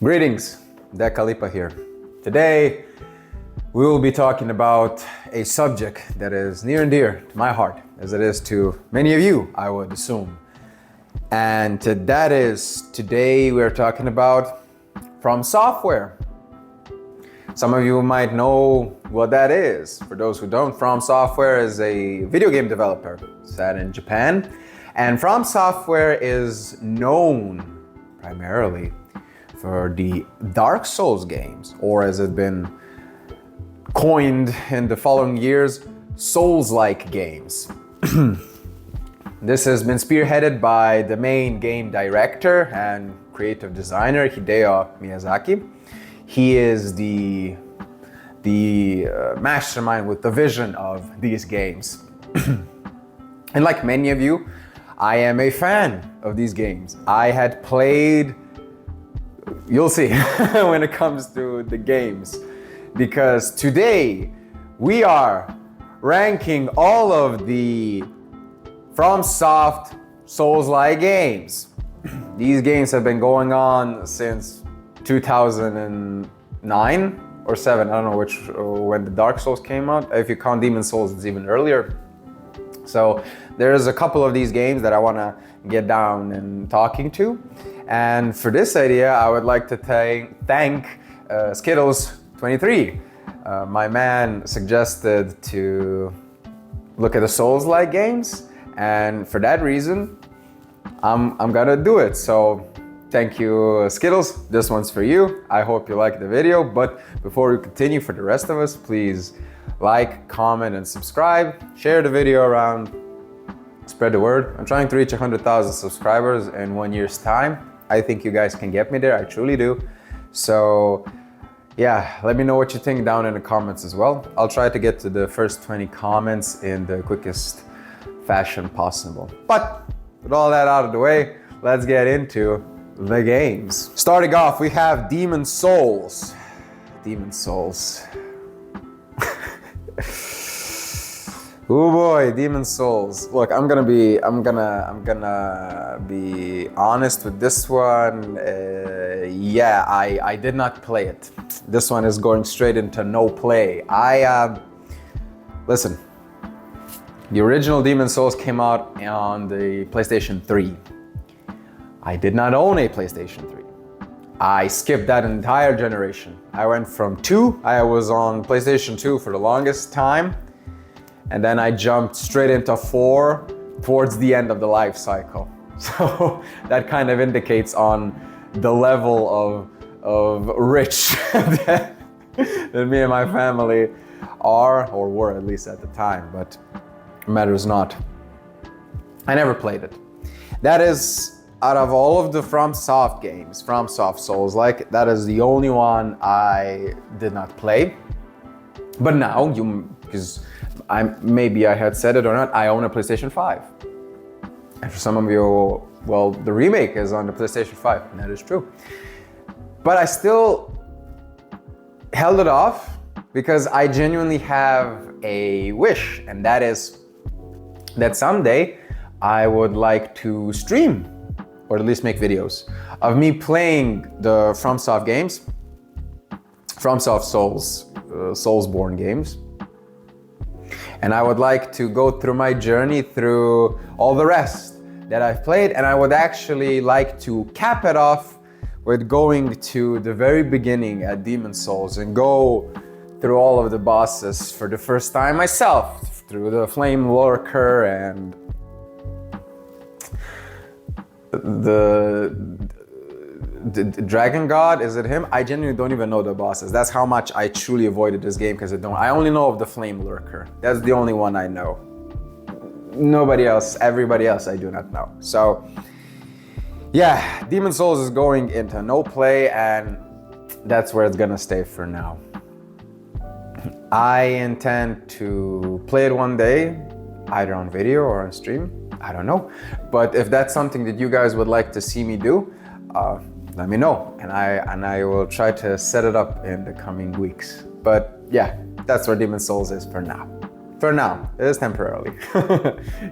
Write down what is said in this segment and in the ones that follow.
Greetings, Dekalipa here. Today, we will be talking about a subject that is near and dear to my heart, as it is to many of you, I would assume. And that is, today we are talking about Fromsoft. Some of you might know what that is. For those who don't, Fromsoft is a video game developer set in Japan. And Fromsoft is known primarily for the Dark Souls games, or as it's been coined in the following years, Souls-like games. This has been spearheaded by the main game director and creative designer, Hideo Miyazaki. He is the mastermind with the vision of these games. And like many of you, I am a fan of these games. I had played, you'll see when it comes to the games, because today we are ranking all of the Fromsoft Souls-like games. These games have been going on since 2009 or 7, I don't know when the Dark Souls came out. If you count Demon Souls, it's even earlier. So there's a couple of these games that I want to get down and talking to. And for this idea, I would like to thank Skittles23. My man suggested to look at the Souls-like games, and for that reason, I'm gonna do it. So thank you, Skittles. This one's for you. I hope you like the video, but before we continue, for the rest of us, please like, comment, and subscribe. Share the video around. Spread the word. I'm trying to reach 100,000 subscribers in 1 year's time. I think you guys can get me there. I truly do. So yeah, let me know what you think down in the comments as well. I'll try to get to the first 20 comments in the quickest fashion possible. But with all that out of the way, let's get into the games. Starting off, we have Demon Souls. Demon Souls. Oh boy, Demon Souls. Look, I'm gonna be honest with this one. Yeah, I did not play it. This one is going straight into no play. Listen. The original Demon Souls came out on the PlayStation 3. I did not own a PlayStation 3. I skipped that entire generation. I went from 2, I was on PlayStation 2 for the longest time, and then I jumped straight into 4 towards the end of the life cycle. So that kind of indicates on the level of rich that me and my family are, or were at least at the time, but matters not. I never played it. That is, out of all of the Fromsoft games, Fromsoft Souls-like, that is the only one I did not play. But now, because maybe I had said it or not, I own a PlayStation 5. And for some of you, well, the remake is on the PlayStation 5, and that is true. But I still held it off because I genuinely have a wish, and that is that someday I would like to stream, or at least make videos, of me playing the Fromsoft games, Fromsoft Soulsborne games. And I would like to go through my journey through all the rest that I've played, and I would actually like to cap it off with going to the very beginning at Demon Souls and go through all of the bosses for the first time myself, through the Flame Lurker and the Dragon God, is it him? I genuinely don't even know the bosses. That's how much I truly avoided this game, because I only know of the Flame Lurker. That's the only one I know. Nobody else, everybody else I do not know. So yeah, Demon Souls is going into no play, and that's where it's gonna stay for now. I intend to play it one day, either on video or on stream, I don't know. But if that's something that you guys would like to see me do, let me know, and I will try to set it up in the coming weeks. But yeah, that's where Demon Souls is for now. For now, it is temporarily.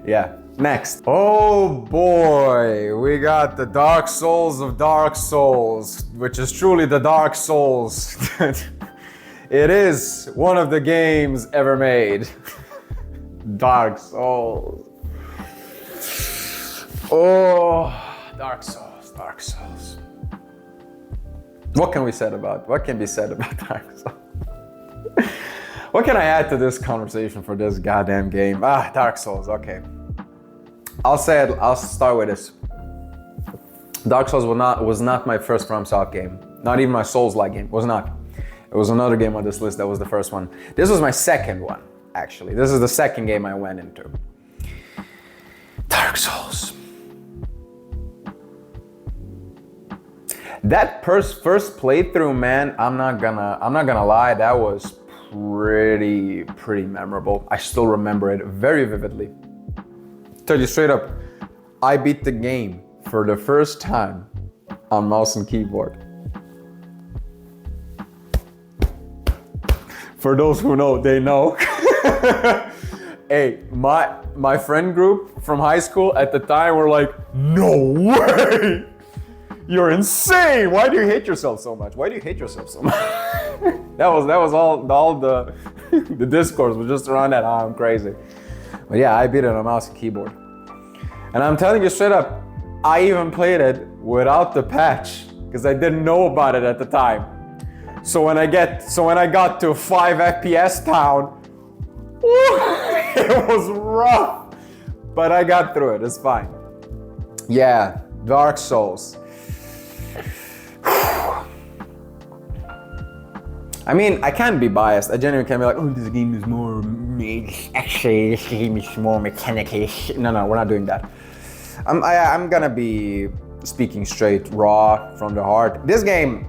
Yeah. Next. Oh boy, we got the Dark Souls of Dark Souls, which is truly the Dark Souls. It is one of the games ever made. Dark Souls. Oh, Dark Souls, Dark Souls. What can be said about Dark Souls? What can I add to this conversation for this goddamn game? Dark Souls, okay. I'll start with this. Dark Souls was not my first Fromsoft game. Not even my Souls-like game, was not. It was another game on this list that was the first one. This was my second one, actually. This is the second game I went into. Dark Souls. That first playthrough, man, I'm not gonna lie, that was pretty memorable. I still remember it very vividly. Tell you straight up, I beat the game for the first time on mouse and keyboard. For those who know, they know. Hey, my friend group from high school at the time were like, no way! You're insane! Why do you hate yourself so much? Why do you hate yourself so much? that was all the the discourse was just around that. I'm crazy. But yeah, I beat it on mouse and keyboard. And I'm telling you straight up, I even played it without the patch because I didn't know about it at the time. So when I got to 5 FPS town, it was rough, but I got through it. It's fine. Yeah, Dark Souls. I mean, I can't be biased. I genuinely can be like, oh, this game is more, actually, this game is more mechanically. No, we're not doing that. I'm gonna be speaking straight, raw, from the heart. This game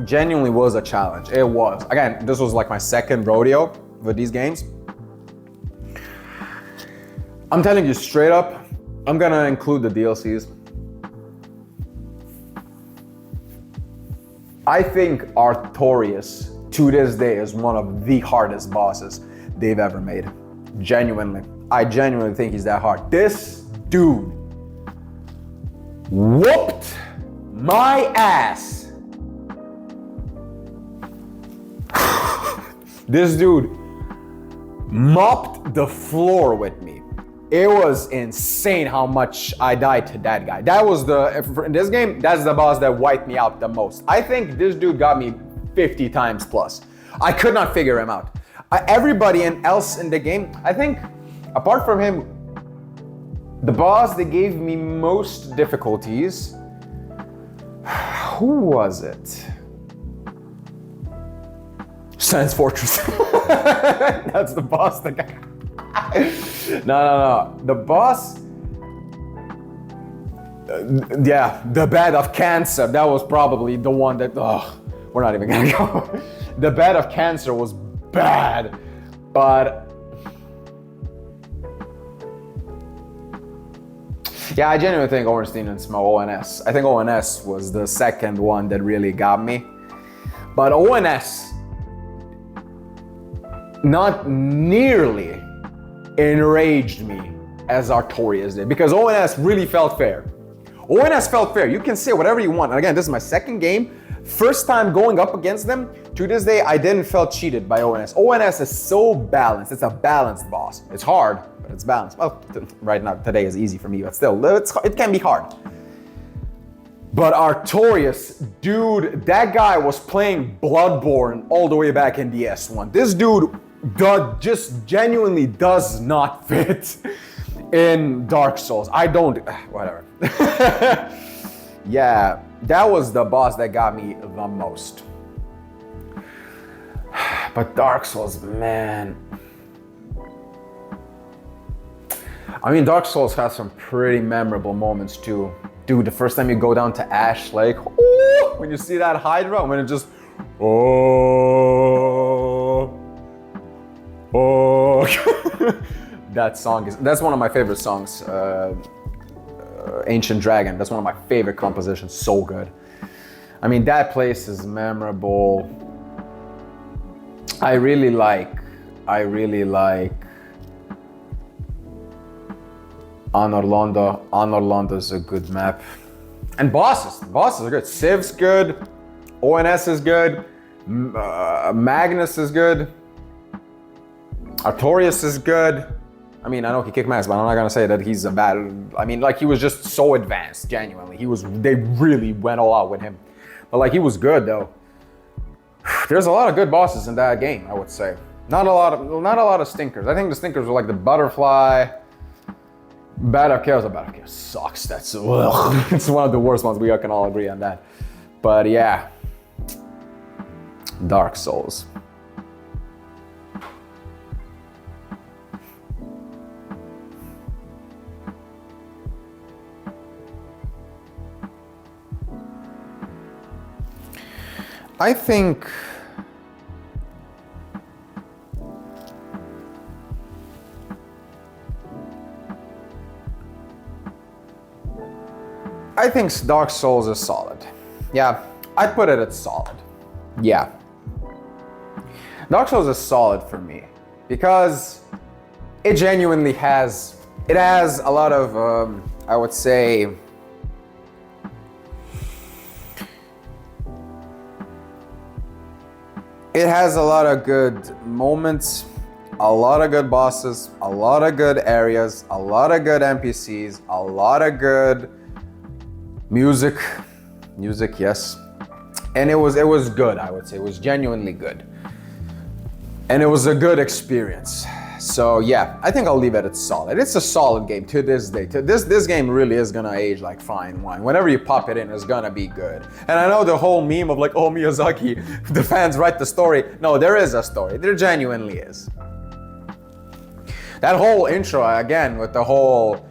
genuinely was a challenge. It was. Again, this was like my second rodeo with these games. I'm telling you straight up, I'm gonna include the DLCs. I think Artorias, to this day, is one of the hardest bosses they've ever made. Genuinely. I genuinely think he's that hard. This dude whooped my ass. This dude mopped the floor with me. It was insane how much I died to that guy. That was in this game, that's the boss that wiped me out the most. I think this dude got me 50 times plus. I could not figure him out. Everybody else in the game, I think, apart from him, the boss that gave me most difficulties, who was it? Sans Fortress. That's the boss that got... No. The boss... yeah, the bed of cancer. That was probably the one that... we're not even gonna go. The bed of cancer was bad, but... yeah, I genuinely think Ornstein and Small ONS. I think ONS was the second one that really got me. But ONS not nearly enraged me as Artorias did, because ONS really felt fair. ONS felt fair. You can say whatever you want. And again, this is my second game. First time going up against them. To this day, I didn't feel cheated by ONS. ONS is so balanced. It's a balanced boss. It's hard, but it's balanced. Well, right now, today is easy for me, but still, it can be hard. But Artorias, dude, that guy was playing Bloodborne all the way back in the S1. This dude just genuinely does not fit in Dark Souls. I don't, whatever. Yeah, that was the boss that got me the most. But Dark Souls, man. I mean, Dark Souls has some pretty memorable moments too. Dude, the first time you go down to Ash Lake, ooh, when you see that Hydra, when it just, that song that's one of my favorite songs. Ancient Dragon, that's one of my favorite compositions, so good. I mean, that place is memorable. I really like Anorlondo is a good map. And bosses are good. Civ's good, ONS is good, Magnus is good, Artorias is good. I mean, I know he kicked Max, but I'm not gonna say that he's a bad. I mean, like, he was just so advanced, genuinely. They really went all out with him. But like, he was good though. There's a lot of good bosses in that game, I would say. Not a lot of stinkers. I think the stinkers were like the butterfly. Battlekill sucks. That's it's one of the worst ones. We can all agree on that. But yeah, Dark Souls. I think Dark Souls is solid. Yeah, I'd put it at solid. Yeah. Dark Souls is solid for me because it genuinely has a lot of, I would say, it has a lot of good moments, a lot of good bosses, a lot of good areas, a lot of good NPCs, a lot of good music, yes. And it was good, I would say. It was genuinely good. And it was a good experience. So yeah, I think I'll leave it at solid. It's a solid game to this day. This game really is gonna age like fine wine. Whenever you pop it in, it's gonna be good. And I know the whole meme of like, oh, Miyazaki, the fans write the story. No, there is a story. There genuinely is. That whole intro, again, with the whole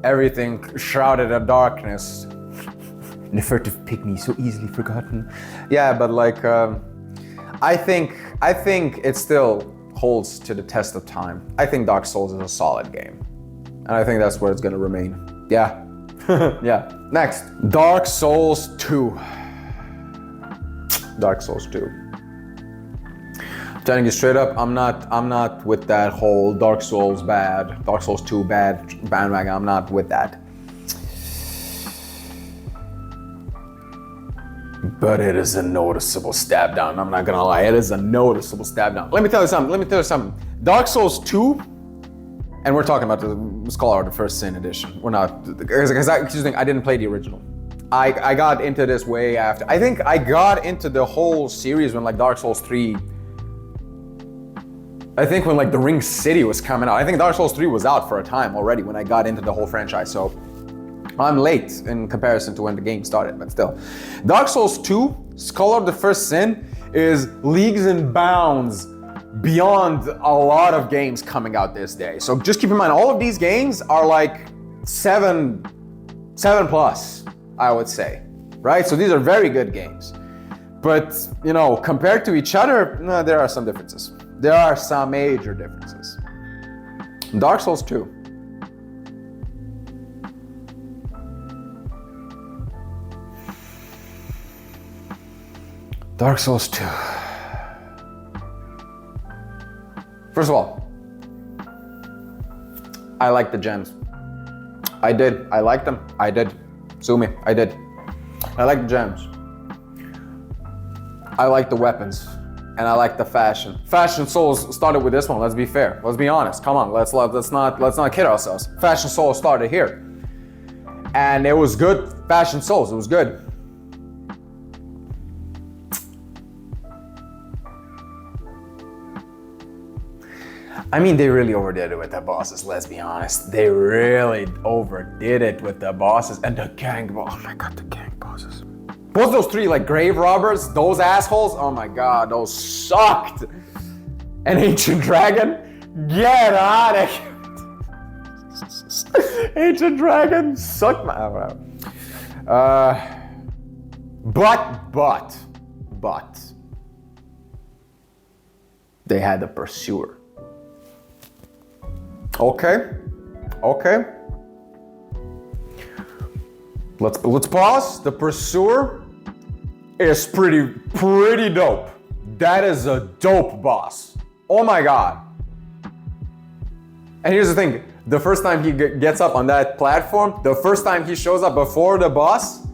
everything shrouded in darkness. Nefertiti pygmy, so easily forgotten. Yeah, but like, I think it still holds to the test of time. I think Dark Souls is a solid game. And I think that's where it's gonna remain. Yeah. Yeah. Next, Dark Souls 2. Dark Souls 2. I'm telling you straight up, I'm not with that whole Dark Souls bad, Dark Souls 2 bad bandwagon. I'm not with that. But it is a noticeable stab down. I'm not gonna lie, it is a noticeable stab down. Let me tell you something. Dark Souls 2, and we're talking about let's call it the First Sin edition. We're not, because I didn't play the original. I got into this way after. I think I got into the whole series when like Dark Souls 3, I think when like the Ring City was coming out. I think Dark Souls 3 was out for a time already when I got into the whole franchise, so I'm late in comparison to when the game started, but still. Dark Souls 2, Scholar of the First Sin, is leagues and bounds beyond a lot of games coming out this day. So just keep in mind, all of these games are like 7 plus, I would say, right? So these are very good games. But, you know, compared to each other, no, there are some differences. There are some major differences. Dark Souls 2. Dark Souls 2. First of all, I like the gems. I did. I liked them. I did. Sue me. I did. I like the gems. I like the weapons. And I like the fashion. Fashion Souls started with this one. Let's be fair. Let's be honest. Come on. Let's not kid ourselves. Fashion Souls started here. And it was good. Fashion Souls. It was good. I mean, they really overdid it with the bosses, let's be honest. They really overdid it with the bosses and the gang boss. Oh my god, the gang bosses. Both those three, like grave robbers, those assholes, oh my god, those sucked. An Ancient Dragon, get out of here. Ancient Dragon sucked my, but, they had the Pursuer. Okay. Let's pause. The Pursuer is pretty dope. That is a dope boss. Oh my god. And here's the thing, the first time he gets up on that platform, the first time he shows up before the boss,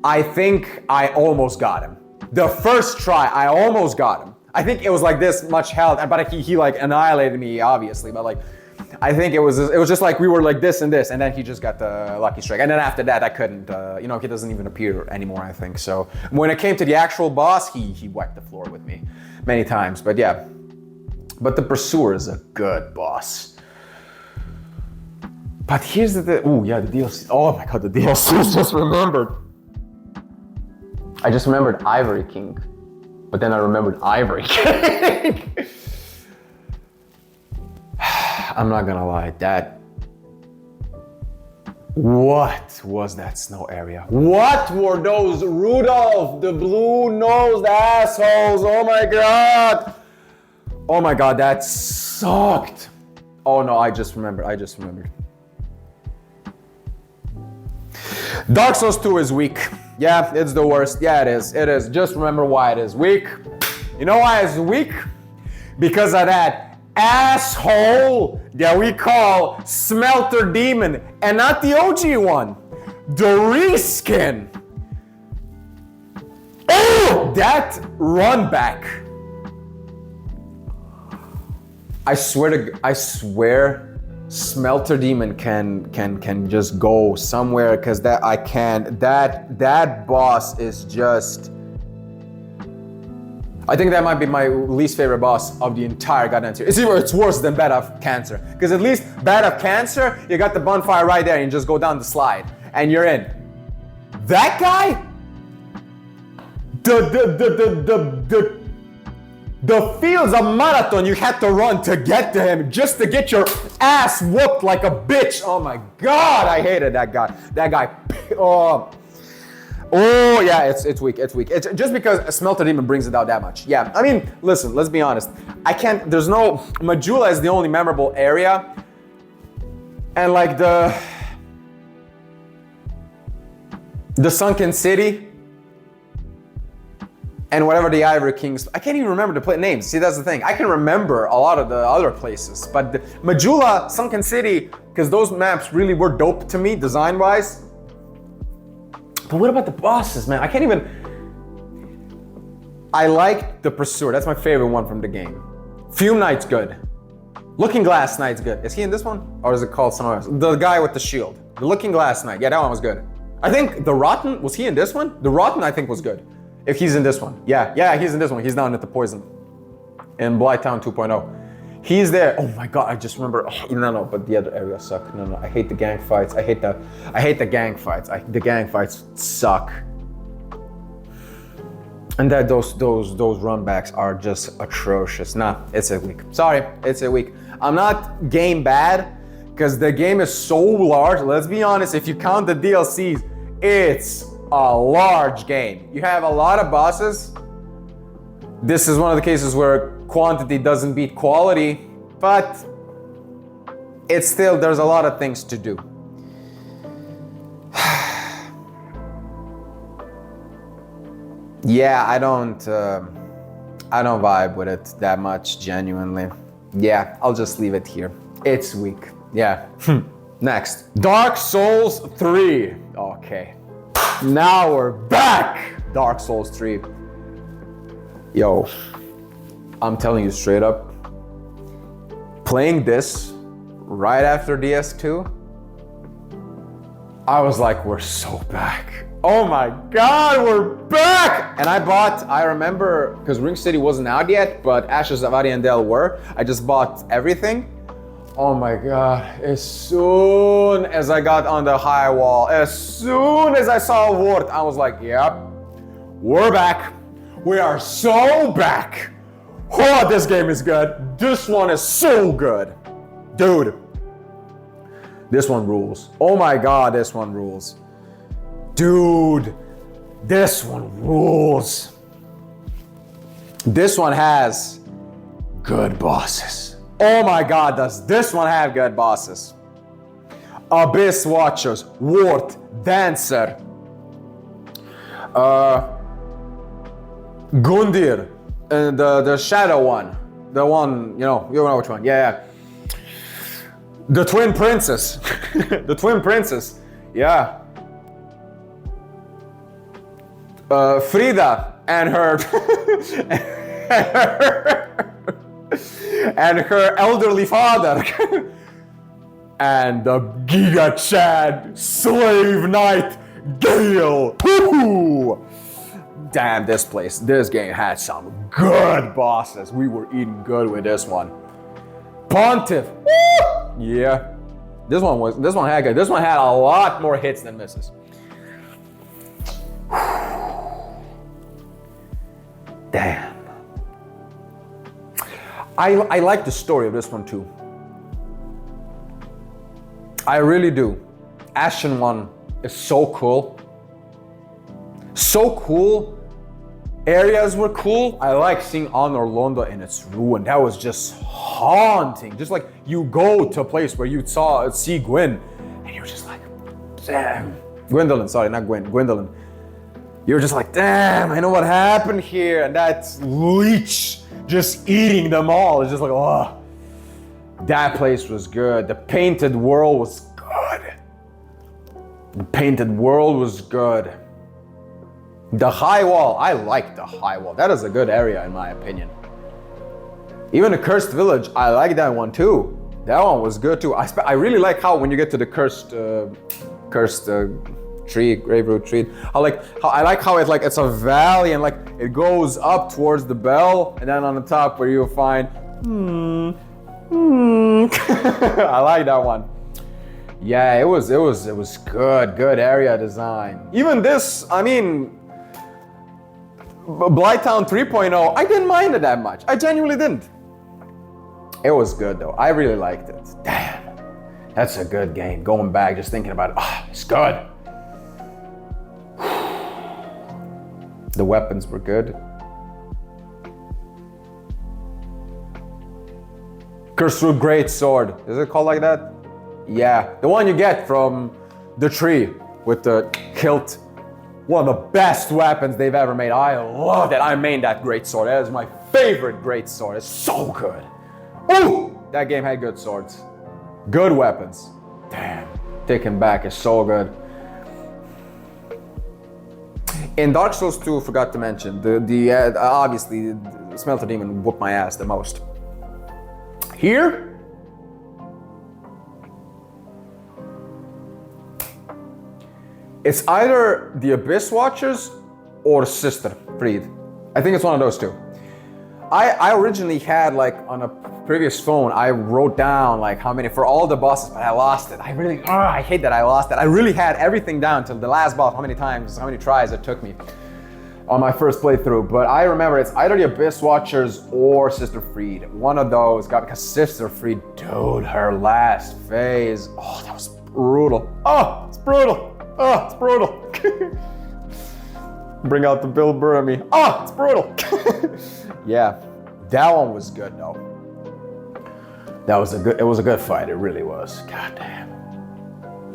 I think I almost got him. The first try, I almost got him. I think it was like this much health, but he like annihilated me, obviously, but like, I think it was just like we were like this and this, and then he just got the lucky strike. And then after that, I couldn't, he doesn't even appear anymore, I think. So when it came to the actual boss, he wiped the floor with me many times, but yeah. But the Pursuer is a good boss. But here's the DLC. Oh my God, the DLCs just remembered. I just remembered Ivory King, but then I remembered Ivory King. I'm not gonna lie, what was that snow area? What were those Rudolph the blue-nosed assholes? Oh my God. Oh my God, that sucked. Oh no, I just remembered. Dark Souls 2 is weak. Yeah, it's the worst. Yeah, it is. Just remember why it is weak. You know why it's weak? Because of that asshole that we call Smelter Demon, and not the OG one, the reskin. Oh, that run back. I swear, Smelter Demon can just go somewhere, because that boss is just. I think that might be my least favorite boss of the entire goddamn series. It's worse than Bed of Cancer. Because at least Bed of Cancer, you got the bonfire right there and you just go down the slide and you're in. That guy? The fields of marathon you had to run to get to him, just to get your ass whooped like a bitch. Oh my God, I hated that guy. That guy, Oh yeah, it's weak. It's just because a Smelter Demon brings it out that much. Yeah, I mean, listen, let's be honest. Majula is the only memorable area. And like the Sunken City and whatever the Ivory Kings, I can't even remember the names. See, that's the thing. I can remember a lot of the other places, but Majula, Sunken City, because those maps really were dope to me design-wise. But what about the bosses, man? I like the Pursuer. That's my favorite one from the game. Fume Knight's good. Looking Glass Knight's good. Is he in this one? Or is it called somewhere else? The guy with the shield. The Looking Glass Knight. Yeah, that one was good. I think the Rotten, was he in this one? The Rotten, I think, was good. If he's in this one. Yeah, he's in this one. He's down at the Poison. In Blighttown 2.0. He's there. Oh my God, I just remember. No, but the other areas suck. No, I hate the gang fights. I hate the gang fights. The gang fights suck. And that those run backs are just atrocious. Nah, it's a week. Sorry, it's a week. I'm not game bad, because the game is so large. Let's be honest, if you count the DLCs, it's a large game. You have a lot of bosses. This is one of the cases where quantity doesn't beat quality, but it's still, there's a lot of things to do. Yeah, I don't vibe with it that much, genuinely. Yeah, I'll just leave it here. It's weak. Yeah. Next, Dark Souls 3. Okay. Now we're back. Dark Souls 3. Yo, I'm telling you straight up, playing this right after DS2, I was like, we're so back. Oh my God, we're back! And I remember, because Ring City wasn't out yet, but Ashes of Ariandel were. I just bought everything. Oh my God, as soon as I got on the high wall, as soon as I saw Ward, I was like, yep, we're back. We are so back. Oh, this game is good. This one is so good. Dude, this one rules. Oh my God, this one rules. Dude, this one rules. This one has good bosses. Oh my God, does this one have good bosses? Abyss Watchers, Wart, Dancer, Gundir, and the shadow one. The one, you know which one. Yeah. The twin princess. The twin princess. Yeah. Frida and her and her elderly father. And the Giga Chad slave knight Gale. Woo! Damn, this game had some good bosses. We were eating good with this one. Pontiff. Woo! Yeah. This one had good. This one had a lot more hits than misses. Damn. I like the story of this one too. I really do. Ashen one is so cool. So cool. Areas were cool. I like seeing Honor Londo in its ruin. That was just haunting. Just like you go to a place where you see Gwyn, and you're just like, damn. Gwendolyn, sorry, not Gwen, Gwendolyn. You're just like, damn, I know what happened here. And that's Leech just eating them all. It's just like, oh. That place was good. The Painted World was good. The Painted World was good. The High Wall, I like the High Wall. That is a good area in my opinion. Even the Cursed Village, I like that one too. That one was good too. I really like how when you get to the cursed tree, grave root tree. I like how it's a valley and like it goes up towards the bell, and then on the top where you'll find I like that one. Yeah, it was good area design. Even this, I mean, Blighttown 3.0, I didn't mind it that much. I genuinely didn't. It was good though. I really liked it. Damn, that's a good game. Going back, just thinking about it, it's good. The weapons were good. Cursed Great Sword. Is it called like that? Yeah, the one you get from the tree with the hilt. One of the best weapons they've ever made. I love it. I made that great sword. That is my favorite great sword. It's so good. Ooh, that game had good swords. Good weapons. Damn, Taken Back is so good. In Dark Souls 2, forgot to mention, obviously the Smelter Demon whooped my ass the most. Here, it's either the Abyss Watchers or Sister Fried. I think it's one of those two. I originally had, like, on a previous phone, I wrote down like how many for all the bosses, but I lost it. I hate that I lost it. I really had everything down till the last boss, how many tries it took me on my first playthrough. But I remember it's either the Abyss Watchers or Sister Fried. One of those because Sister Fried, dude, her last phase, that was brutal. It's brutal. It's brutal. Bring out the Bill Burr in me. It's brutal. Yeah, that one was good though. It was a good fight, it really was. God damn.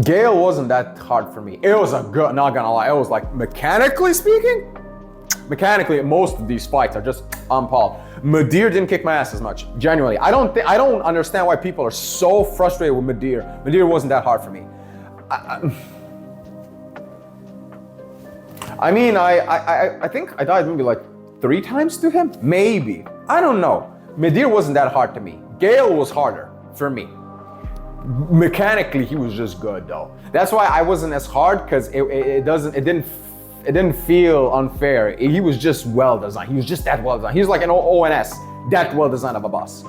Gale wasn't that hard for me. It was not gonna lie, it was like, mechanically, most of these fights are just on par. Midir didn't kick my ass as much, genuinely. I don't understand why people are so frustrated with Midir. Midir wasn't that hard for me. I think I died maybe like 3 times to him, maybe. I don't know. Midir wasn't that hard to me. Gale was harder for me. Mechanically, he was just good though. That's why I wasn't as hard, because it didn't feel unfair. He was just well designed. He was just that well designed. He was like an ONS, that well designed of a boss.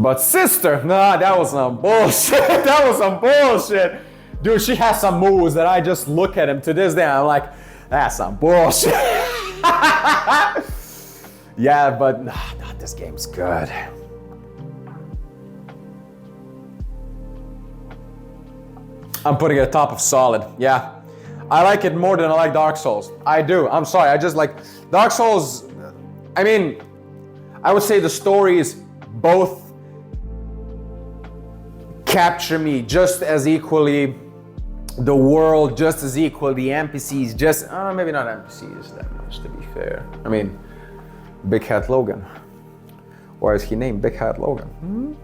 But Sister, that was some bullshit. That was some bullshit. Dude, she has some moves that I just look at him to this day, I'm like, that's some bullshit. Yeah, but this game's good. I'm putting it at top of solid, yeah. I like it more than I like Dark Souls. I do, I'm sorry, I just like Dark Souls. I mean, I would say the stories both capture me just as equally, the world just as equal, the NPCs just, maybe not NPCs that much to be fair. I mean, Big Hat Logan. Why is he named Big Hat Logan?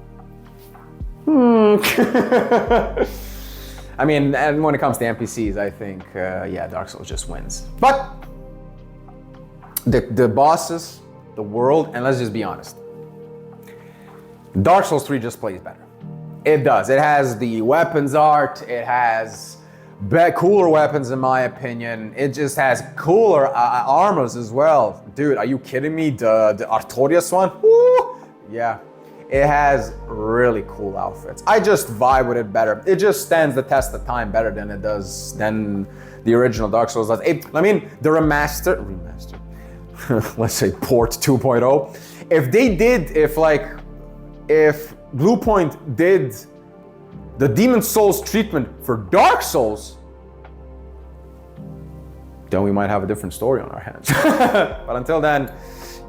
I mean, and when it comes to NPCs, I think, yeah, Dark Souls just wins. But the bosses, the world, and let's just be honest, Dark Souls 3 just plays better. It does. It has the weapons art. It has cooler weapons, in my opinion. It just has cooler armors as well. Dude, are you kidding me? The Artorias one? Woo! Yeah. It has really cool outfits. I just vibe with it better. It just stands the test of time better than it does, than the original Dark Souls does. I mean, the remaster, let's say port 2.0. If Bluepoint did the Demon Souls treatment for Dark Souls, then we might have a different story on our hands. But until then,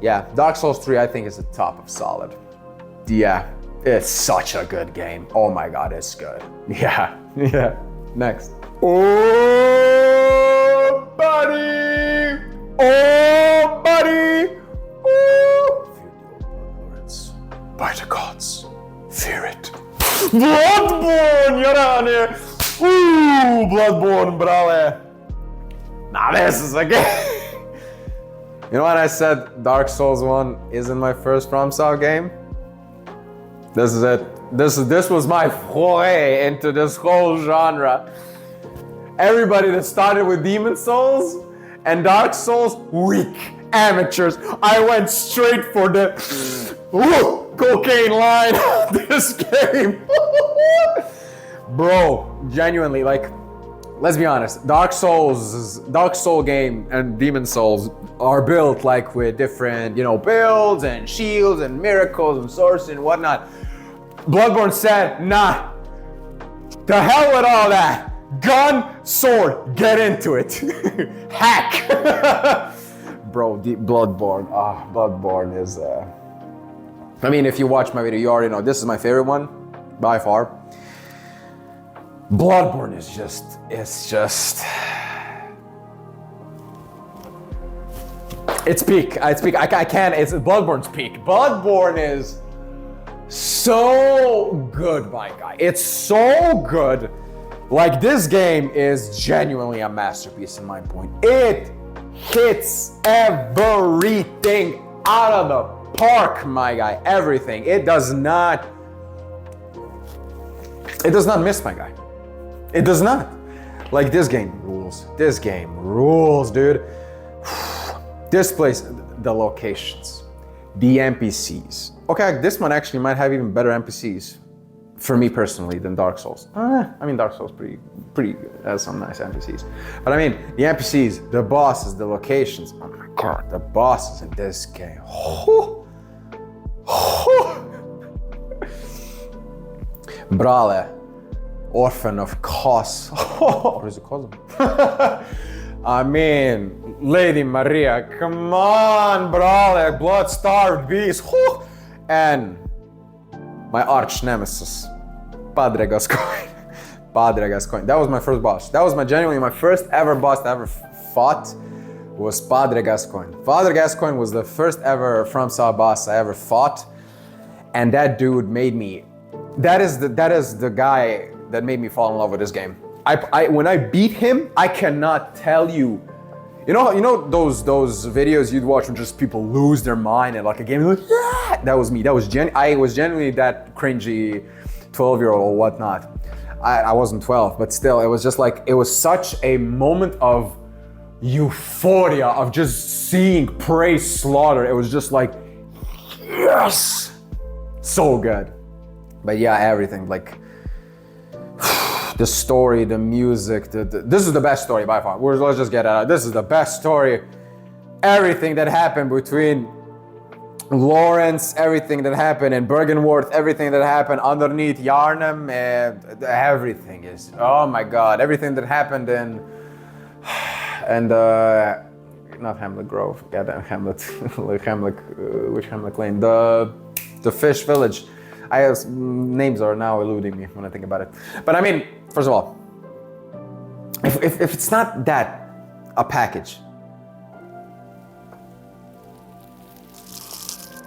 yeah, Dark Souls 3 I think is the top of solid. Yeah, it's such a good game. Oh my God, it's good. Yeah, yeah. Next. Oh, buddy! Oh, buddy! Oh! Fear the old lords. By the gods, fear it. Bloodborne! Get on here! Ooh, Bloodborne, brale. Now this is a game. You know what I said? Dark Souls 1 isn't my first Fromsoft game. This is it. This was my foray into this whole genre. Everybody that started with Demon Souls and Dark Souls, weak amateurs. I went straight for the cocaine line of this game. Bro, genuinely, like, let's be honest, Dark Soul game and Demon Souls are built like with different, builds and shields and miracles and swords and whatnot. Bloodborne said, nah, the hell with all that. Gun, sword, get into it. Hack. Bro, Bloodborne, Bloodborne is, I mean, if you watch my video, you already know this is my favorite one, by far. Bloodborne is just, it's peak. I can't, it's Bloodborne's peak. Bloodborne is so good, my guy. It's so good. Like, this game is genuinely a masterpiece in my point. It hits everything out of the park, my guy. Everything. It does not miss, my guy. It does not. Like, this game rules. This game rules, dude. This place, the locations, the NPCs. Okay, this one actually might have even better NPCs for me personally than Dark Souls. I mean, Dark Souls pretty has some nice NPCs. But I mean, the NPCs, the bosses, the locations. Oh my God, the bosses in this game. Brale, Orphan of Kos. Or is it Kos? I mean, Lady Maria, come on, Brale, blood-starved beast. And my arch nemesis, Padre Gascoigne. Padre Gascoigne. That was my first boss. That was genuinely my first ever boss that I ever fought was Padre Gascoigne. Padre Gascoigne was the first ever FromSoft boss I ever fought. And that dude made me, that is the guy that made me fall in love with this game. When I beat him, I cannot tell you. You know those videos you'd watch when just people lose their mind and like a game, like, yeah! That was me. I was genuinely that cringy 12-year-old or whatnot. I wasn't 12, but still, it was just like, it was such a moment of euphoria of just seeing prey slaughter. It was just like, yes! So good. But yeah, everything, like, the story, the music, this is the best story by far. Let's just get it out. This is the best story. Everything that happened between Lawrence, everything that happened in Bergenworth, everything that happened underneath Yarnum, everything is, oh my God, everything that happened in, and not Hamlet Grove, goddamn Hamlet, which Hamlet Lane, the Fish Village. Names are now eluding me when I think about it. But I mean, first of all, if it's not that a package,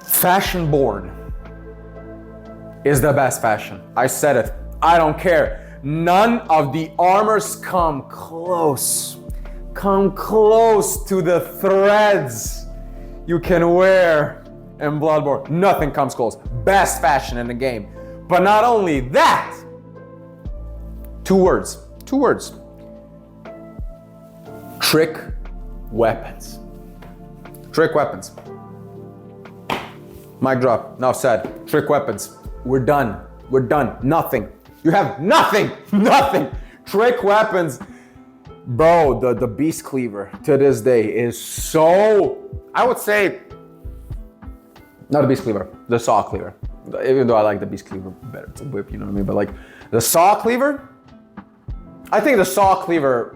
Fashionborn, is the best fashion. I said it. I don't care. None of the armors come close to the threads you can wear in Bloodborne. Nothing comes close. Best fashion in the game. But not only that, two words. Trick weapons. Trick weapons. Mic drop. Enough said. Trick weapons. We're done. Nothing. You have nothing. Trick weapons. Bro, the beast cleaver to this day is so, I would say, not the beast cleaver, the saw cleaver. Even though I like the beast cleaver better. It's a whip, you know what I mean? But like the saw cleaver, I think the saw cleaver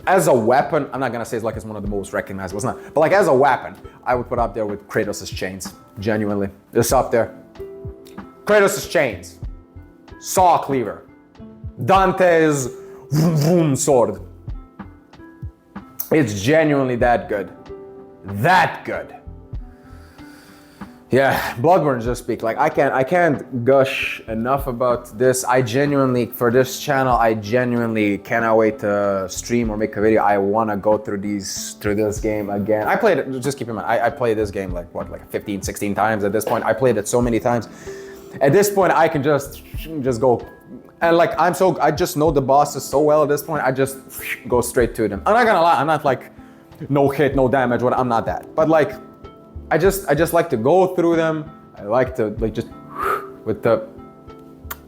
as a weapon, I'm not gonna say it's like it's one of the most recognizable, it's not. But like as a weapon, I would put up there with Kratos' chains, genuinely. It's up there. Kratos' chains, saw cleaver, Dante's vroom vroom sword. It's genuinely that good. Yeah, Bloodborne just speak. Like I can't gush enough about this. I genuinely, for this channel, I genuinely cannot wait to stream or make a video. I wanna go through this game again. I played it, just keep in mind, I played this game like 15, 16 times at this point. I played it so many times. At this point, I can just go. And like, I just know the bosses so well at this point, I just go straight to them. I'm not gonna lie, I'm not like, no hit, no damage, I'm not that. But like, I just like to go through them. I like to like just with the,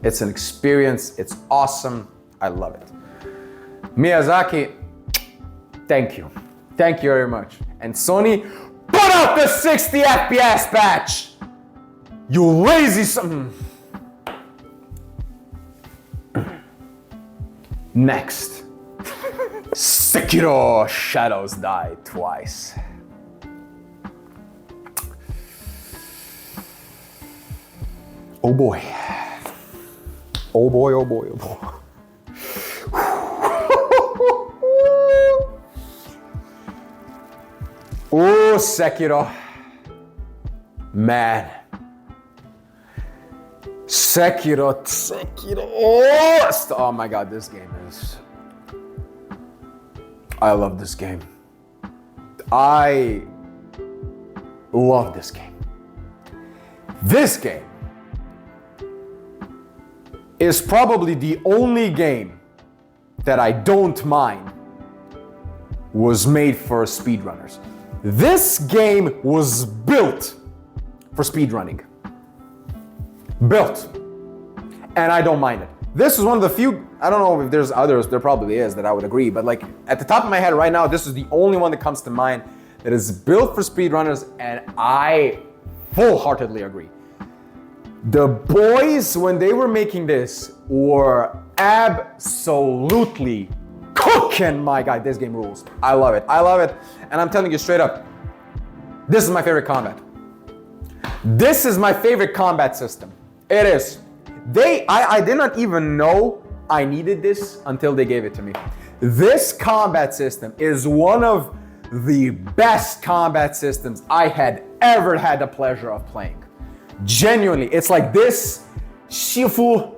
it's an experience, it's awesome, I love it. Miyazaki, thank you very much. And Sony, put out the 60 FPS patch! You lazy son. Next, Sekiro Shadows Die Twice. Oh boy. Oh boy. Oh, Sekiro. Man. Sekiro. Oh my God, this game is... I love this game. I love this game. This game is probably the only game that I don't mind was made for speedrunners. This game was built for speedrunning. Built. And I don't mind it. This is one of the few, I don't know if there's others, there probably is that I would agree, but like at the top of my head right now, this is the only one that comes to mind that is built for speedrunners, and I full-heartedly agree. The boys, when they were making this, were absolutely cooking. My God, this game rules. I love it. And I'm telling you straight up, this is my favorite combat. This is my favorite combat system. It is. I did not even know I needed this until they gave it to me. This combat system is one of the best combat systems I had ever had the pleasure of playing. Genuinely, it's like this, Shifu,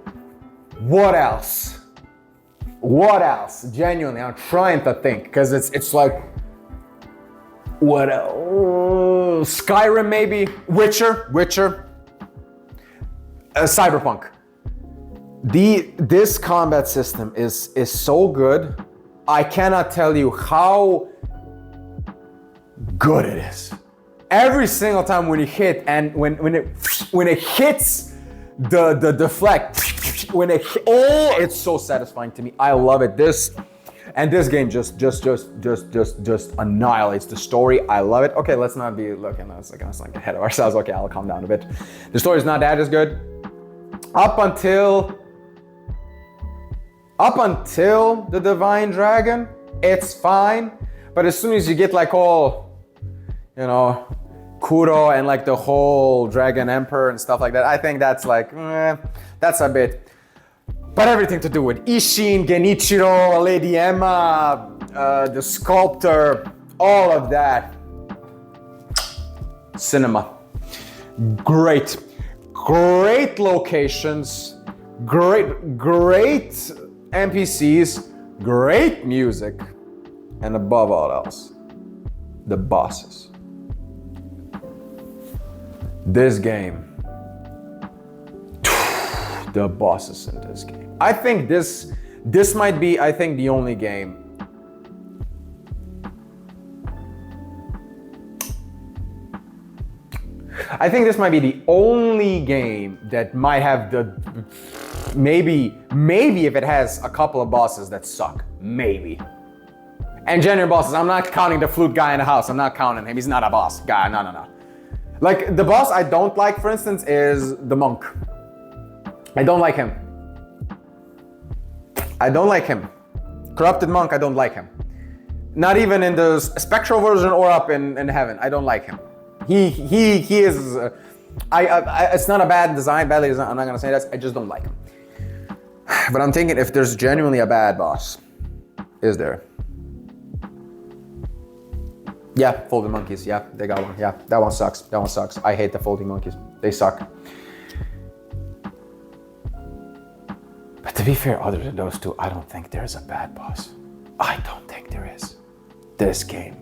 what else? Genuinely, I'm trying to think, because it's like, what else? Skyrim maybe, Witcher, Cyberpunk. This combat system is so good. I cannot tell you how good it is. Every single time when you hit, and when it hits the deflect, it's so satisfying to me. I love it. This game just annihilates the story. I love it. Okay, let's not be looking. Let's like ahead of ourselves. Okay, I'll calm down a bit. The story's not that as good. Up until the Divine Dragon, it's fine. But as soon as you get like all, Kuro and like the whole Dragon Emperor and stuff like that, I think that's like, that's a bit. But everything to do with Ishin, Genichiro, Lady Emma, the sculptor, all of that. Cinema. Great. great locations, great NPCs, great music, and above all else, the bosses. This game, the bosses in this game. I think this might be, the only game. I think this might be the only game that might have the, maybe if it has a couple of bosses that suck, maybe. And genuine bosses, I'm not counting the flute guy in the house, I'm not counting him, he's not a boss guy, no. Like the boss I don't like, for instance, is the monk. I don't like him. Corrupted monk, I don't like him. Not even in the spectral version or up in heaven, I don't like him. He is, it's not a bad design, badly designed, I'm not gonna say that, I just don't like him. But I'm thinking if there's genuinely a bad boss, is there? Yeah, folding monkeys, yeah, they got one, yeah, that one sucks, I hate the folding monkeys, they suck. But to be fair, other than those two, I don't think there's a bad boss. I don't think there is. This game.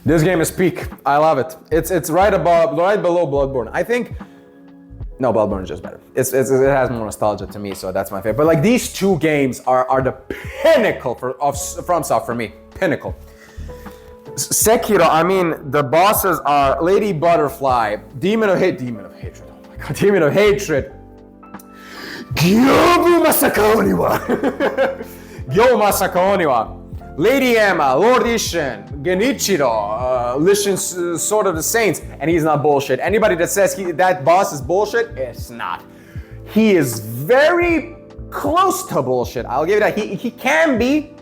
This game is peak. I love it. It's right below Bloodborne. I think. No, Bloodborne is just better. It has more nostalgia to me, so that's my favorite. But like these two games are the pinnacle of Fromsoft for me. Pinnacle. Sekiro. I mean, the bosses are Lady Butterfly, Demon of Hatred. Oh my God, Demon of Hatred. Gyobu Masakoniwa. Gyobu Masakoniwa. Lady Emma, Lord Ishin, Genichiro, Lishin's Sword of the Saints, and he's not bullshit. Anybody that says that boss is bullshit, it's not. He is very close to bullshit. I'll give it that. He can be,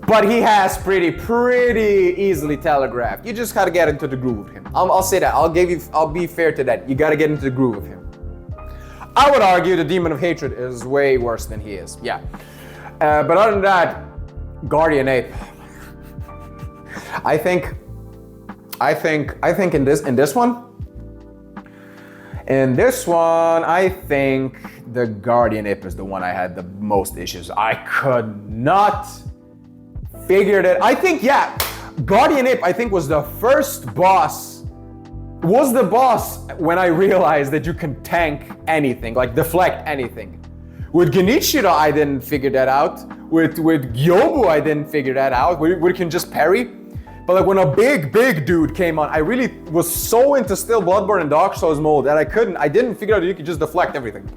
but he has pretty easily telegraphed. You just gotta get into the groove of him. I'll say that. I'll be fair to that. You gotta get into the groove of him. I would argue the Demon of Hatred is way worse than he is. Yeah. But other than that, Guardian Ape. I think in this one, I think the Guardian Ape is the one I had the most issues. I could not figure that. I think, yeah, Guardian Ape, I think was the first boss. Was the boss when I realized that you can tank anything, like deflect anything. With Genichiro, I didn't figure that out. With Gyobu, I didn't figure that out. We can just parry. But like when a big dude came on, I really was so into still Bloodborne and Dark Souls mode that I didn't figure out that you could just deflect everything.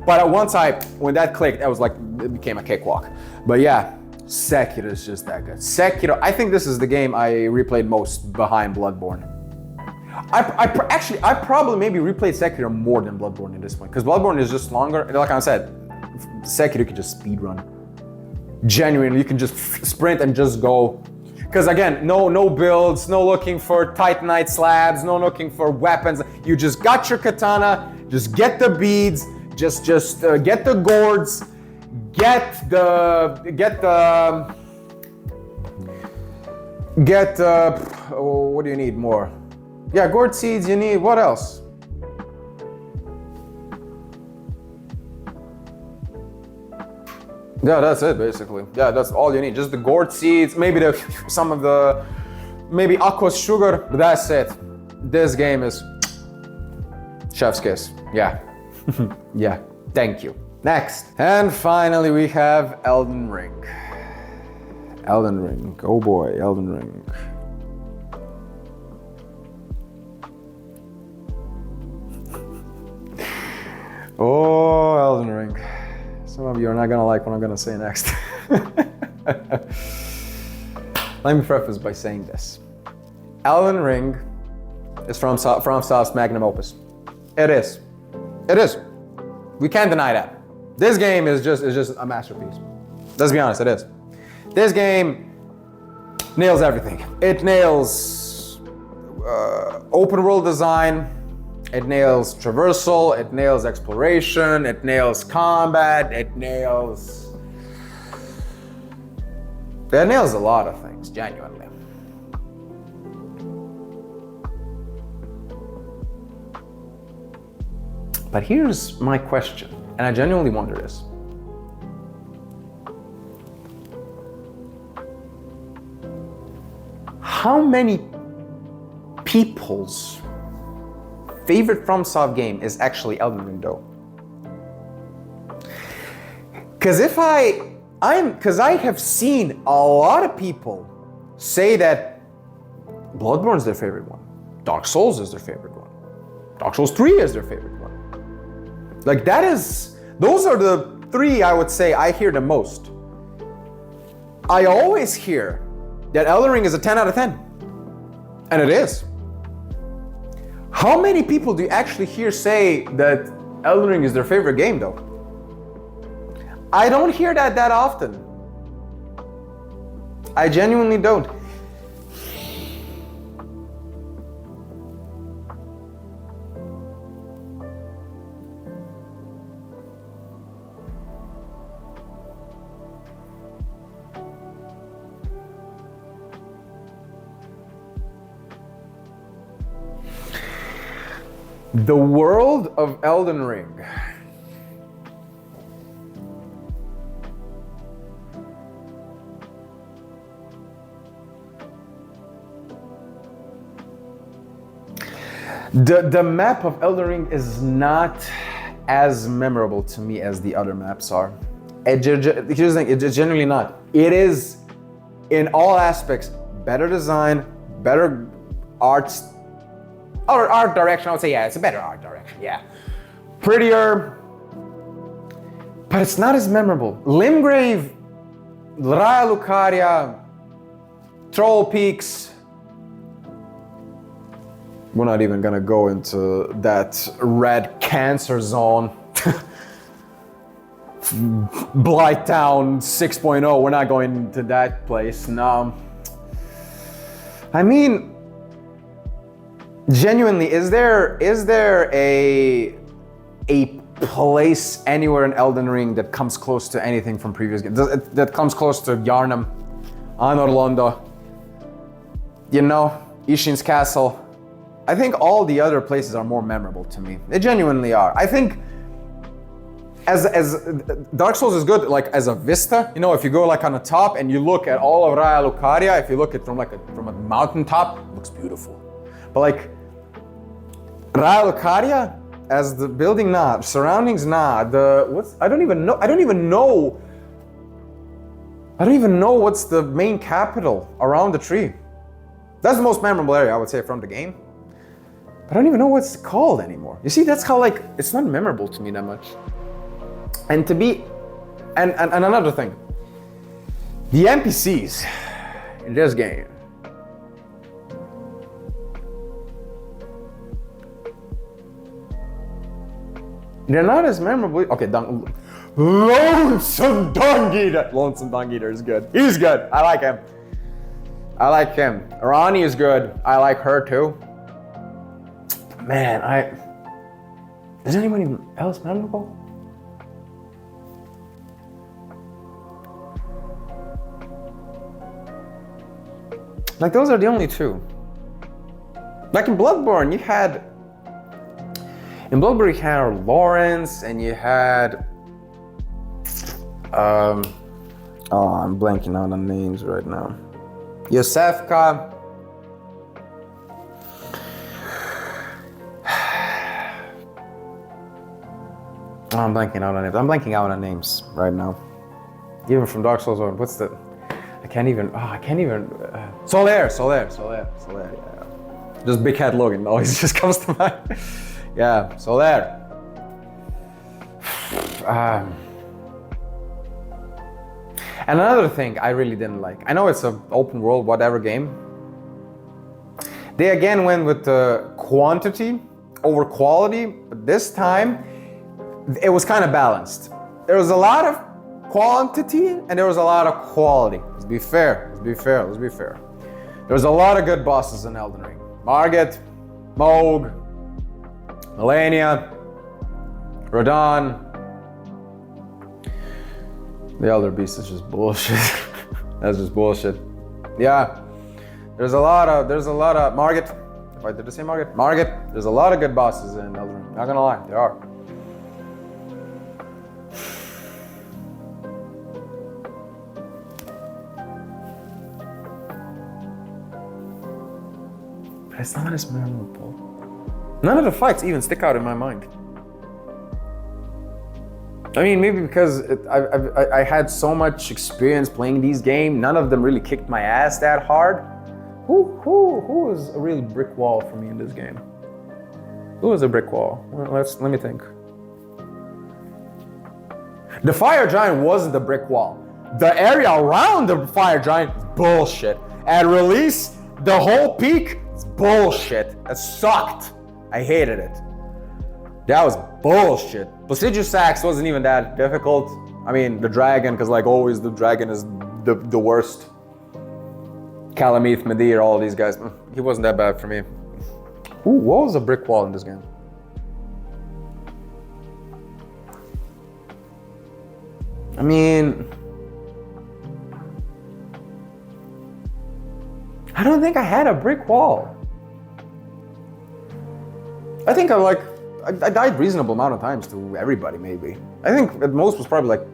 But when that clicked, I was like, it became a cakewalk. But yeah, Sekiro is just that good. Sekiro, I think this is the game I replayed most behind Bloodborne. I probably maybe replayed Sekiro more than Bloodborne at this point, because Bloodborne is just longer. Like I said, Sekiro you can just speed run. Genuinely, you can just sprint and just go. Because again, no builds, no looking for Titanite slabs, no looking for weapons. You just got your katana, just get the beads, just get the gourds, what do you need more? Yeah, gourd seeds, you need, what else? Yeah, that's it basically. Yeah, that's all you need. Just the gourd seeds, maybe maybe aqueous sugar, but that's it. This game is chef's kiss. Yeah. Yeah, thank you. Next. And finally we have Elden Ring. Elden Ring, oh boy, Elden Ring. Oh, Elden Ring. Some of you are not gonna like what I'm gonna say next. Let me preface by saying this. Elden Ring is FromSoft's magnum opus. It is. It is. We can't deny that. This game is just a masterpiece. Let's be honest, it is. This game nails everything. It nails open world design. It nails traversal, it nails exploration, it nails combat, it nails a lot of things, genuinely. But here's my question, and I genuinely wonder this. How many people's favorite Fromsoft game is actually Elden Ring though? Because I have seen a lot of people say that Bloodborne is their favorite one, Dark Souls is their favorite one, Dark Souls 3 is their favorite one. Like those are the three I would say I hear the most. I always hear that Elden Ring is a 10 out of 10. And it is. How many people do you actually hear say that Elden Ring is their favorite game though? I don't hear that often. I genuinely don't. The world of Elden Ring. The map of Elden Ring is not as memorable to me as the other maps are. Here's the thing, it's generally not. It is, in all aspects, better design, better art direction. I would say, yeah, it's a better art direction, yeah. Prettier, but it's not as memorable. Limgrave, Raya Lucaria, Troll Peaks. We're not even gonna go into that red cancer zone. Blighttown 6.0, we're not going into that place, no. I mean, genuinely, is there a place anywhere in Elden Ring that comes close to anything from previous games? That comes close to Yharnam, Anor Londo, you know, Ishin's Castle. I think all the other places are more memorable to me. They genuinely are. I think as Dark Souls is good, like as a vista, you know, if you go like on the top and you look at all of Raya Lucaria, if you look at from a mountaintop, it looks beautiful. But like Raya Lucaria, as the building, nah, surroundings, nah, I don't even know what's the main capital around the tree. That's the most memorable area, I would say, from the game. But I don't even know what it's called anymore. You see, that's how like, it's not memorable to me that much. And another thing, the NPCs in this game, they're not as memorable. Okay, Lonesome Dung Eater. Lonesome Dung Eater is good. He's good. I like him. Rani is good. I like her too. Man, is there anyone else memorable? Like those are the only two. Like in Bloodborne, you had Lawrence, and you had I'm blanking out on names right now. Yosefka. I'm blanking out on names. I'm blanking out on names right now. Even from Dark Souls, what's the? I can't even. Solaire. Yeah. Just Big Head Logan always just comes to mind. Yeah, Solaire. And another thing I really didn't like. I know it's an open world, whatever game. They again went with the quantity over quality, but this time it was kind of balanced. There was a lot of quantity and there was a lot of quality. Let's be fair. There was a lot of good bosses in Elden Ring. Margit, Moog, Melania, Radon. The Elder Beast is just bullshit. That's just bullshit. Yeah. There's a lot of Margit. If I did the same Margit. There's a lot of good bosses in Elden Ring. Not gonna lie, there are. But it's not as memorable. None of the fights even stick out in my mind. I mean, maybe because I had so much experience playing these games, none of them really kicked my ass that hard. Who is a real brick wall for me in this game? Who is a brick wall? Well, let me think. The fire giant wasn't the brick wall. The area around the fire giant is bullshit. At release, the whole peak is bullshit. It sucked. I hated it. That was bullshit. Prestigious Sax wasn't even that difficult. I mean, the dragon, because like always the dragon is the worst. Calamith, Medir, all these guys. He wasn't that bad for me. Ooh, what was a brick wall in this game? I mean, I don't think I had a brick wall. I think I died reasonable amount of times to everybody, maybe. I think at most was probably like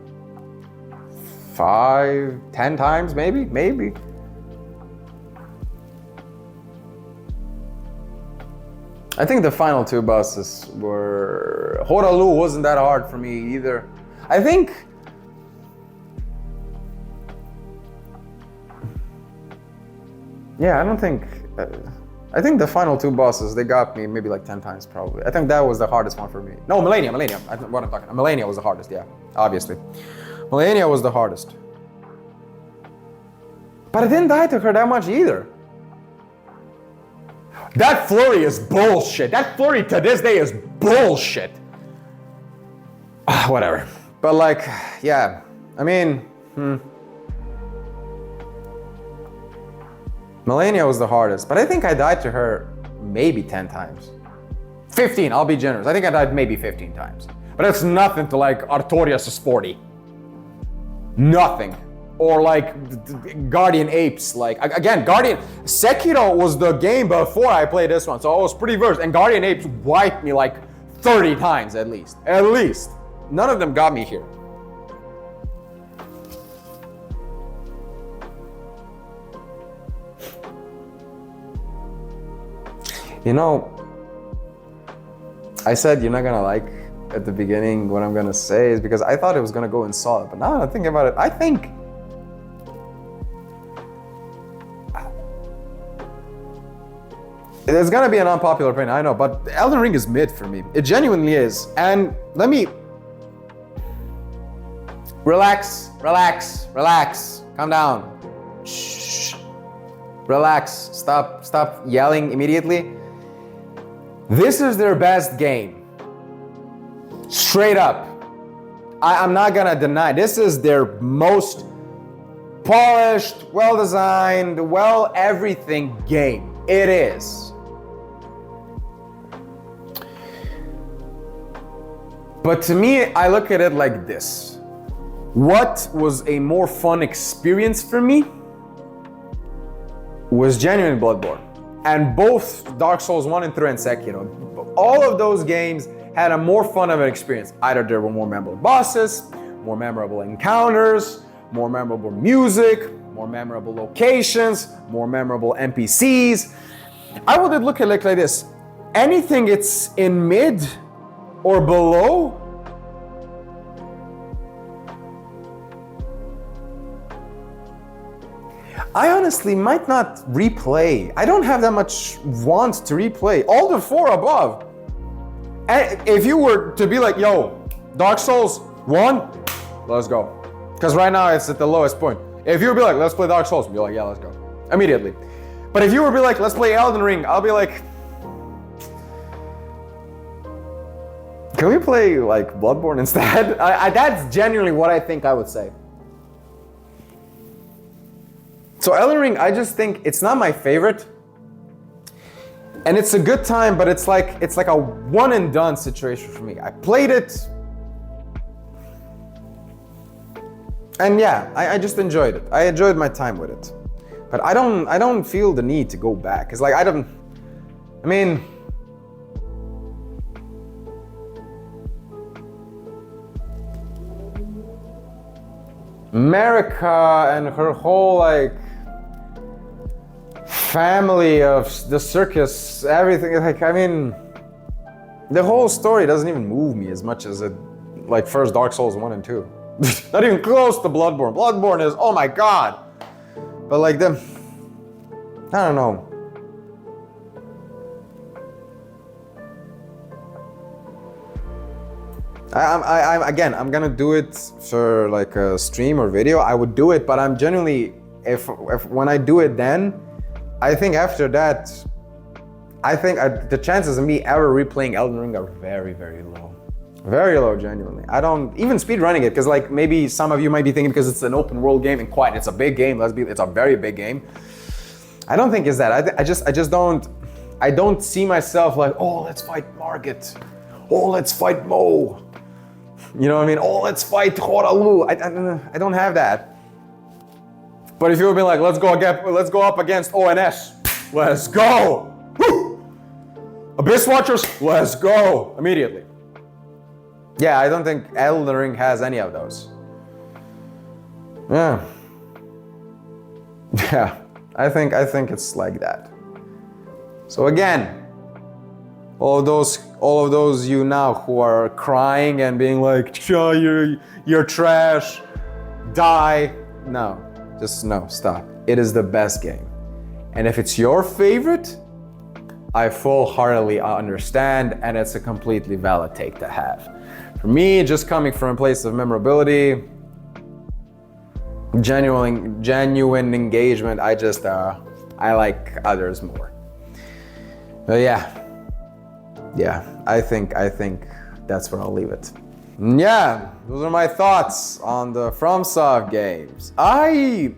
5, 10 times, maybe. I think the final 2 bosses were... Horalu wasn't that hard for me either. I think... Yeah, I don't think... I think the final 2 bosses, they got me maybe like 10 times probably. I think that was the hardest one for me. No, Millennia. What I'm talking about. Millennia was the hardest, yeah, obviously. Millennia was the hardest. But I didn't die to her that much either. That flurry is bullshit. That flurry to this day is bullshit. Whatever. But like, yeah, I mean, Millennia was the hardest, but I think I died to her maybe 10 times. 15, I'll be generous. I think I died maybe 15 times. But that's nothing to like Artorias' 40. Nothing. Or like Guardian Apes, like again, Sekiro was the game before I played this one, so I was pretty versed, and Guardian Apes wiped me like 30 times at least. None of them got me here. You know, I said you're not gonna like at the beginning what I'm gonna say is because I thought it was gonna go in solid, but now that I'm thinking about it, I think there's gonna be an unpopular opinion, I know, but Elden Ring is mid for me. It genuinely is. And let me... Relax. Calm down. Shh. Relax. Stop yelling immediately. This is their best game. Straight up. I'm not gonna deny. This is their most polished, well-designed, everything game. It is. But to me, I look at it like this. What was a more fun experience for me was genuine Bloodborne. And both Dark Souls 1 and 3 and Sekiro. All of those games had a more fun of an experience. Either there were more memorable bosses, more memorable encounters, more memorable music, more memorable locations, more memorable NPCs. I would look at it like this. Anything it's in mid or below, I honestly might not replay. I don't have that much want to replay. All the 4 above. And if you were to be like, yo, Dark Souls 1, let's go. Because right now it's at the lowest point. If you would be like, let's play Dark Souls, be like, yeah, let's go. Immediately. But if you would be like, let's play Elden Ring, I'll be like, can we play like Bloodborne instead? That's genuinely what I think I would say. So Elden Ring, I just think it's not my favorite. And it's a good time, but it's like a one and done situation for me. I played it. And yeah, I just enjoyed it. I enjoyed my time with it. But I don't feel the need to go back. It's like I mean, America and her whole like family of the circus, everything. Like, I mean, the whole story doesn't even move me as much as it, like first Dark Souls 1 and 2. Not even close to Bloodborne. Bloodborne is, oh my god. But like I don't know. I'm gonna do it for like a stream or video. I would do it, but I'm genuinely, if when I do it then, I think after that, I think the chances of me ever replaying Elden Ring are very, very low. Very low, genuinely. I don't even speedrunning it, because like maybe some of you might be thinking because it's an open world game and quite, it's a big game, it's a very big game. I don't think it's that. I just don't see myself like, oh, let's fight Margit. Oh, let's fight Mo. You know what I mean? Oh, let's fight Horalu. I don't have that. But if you would be like, let's go up against ONS. Let's go. Woo! Abyss Watchers, let's go. Immediately. Yeah, I don't think Elden Ring has any of those. Yeah. Yeah, I think it's like that. So again, all of those you now who are crying and being like, "Sure, you're trash, die." No, just no, stop. It is the best game. And if it's your favorite, I full-heartedly understand, and it's a completely valid take to have. For me, just coming from a place of memorability, genuine engagement, I like others more. But yeah, I think that's where I'll leave it. Yeah, those are my thoughts on the Fromsoft games. I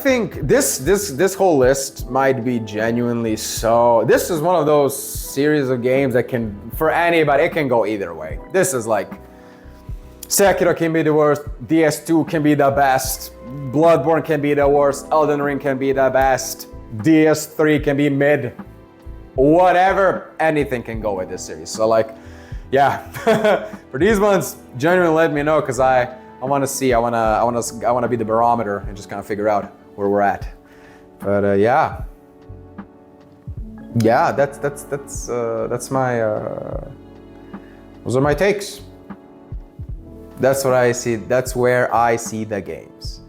think this whole list might be genuinely so. This is one of those series of games that can, for anybody, it can go either way. This is like, Sekiro can be the worst, DS2 can be the best, Bloodborne can be the worst, Elden Ring can be the best, DS3 can be mid, whatever, anything can go with this series. So like, yeah, for these ones, genuinely let me know, because I want to see, I want to be the barometer and just kind of figure out where we're at. But yeah, that's my those are my takes. That's what I see. That's where I see the games.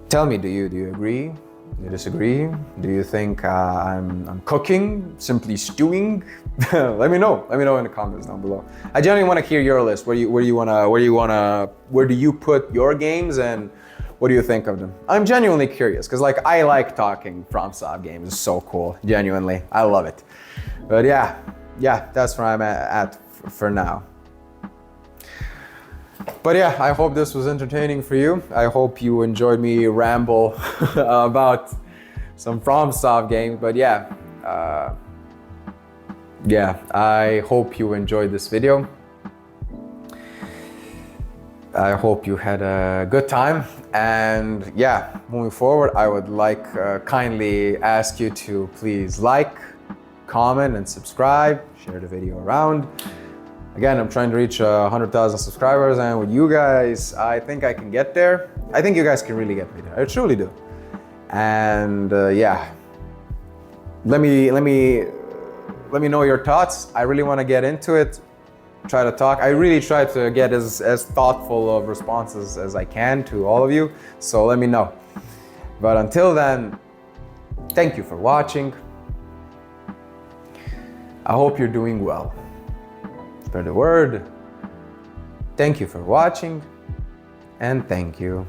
Tell me, do you agree? Do you disagree? Do you think I'm cooking, simply stewing? Let me know. Let me know in the comments down below. I genuinely want to hear your list. Where do you put your games, and what do you think of them? I'm genuinely curious, because like I like talking Fromsoft games. It's so cool. Genuinely, I love it. But yeah, that's where I'm at for now. But yeah, I hope this was entertaining for you. I hope you enjoyed me ramble about some Fromsoft games. But yeah, I hope you enjoyed this video. I hope you had a good time. And yeah, moving forward, I would like kindly ask you to please like, comment, and subscribe. Share the video around. Again, I'm trying to reach 100,000 subscribers, and with you guys, I think I can get there. I think you guys can really get me there. I truly do. And yeah, let me know your thoughts. I really want to get into it. Try to talk. I really try to get as thoughtful of responses as I can to all of you. So let me know. But until then, thank you for watching. I hope you're doing well. Spread the word. Thank you for watching, and thank you.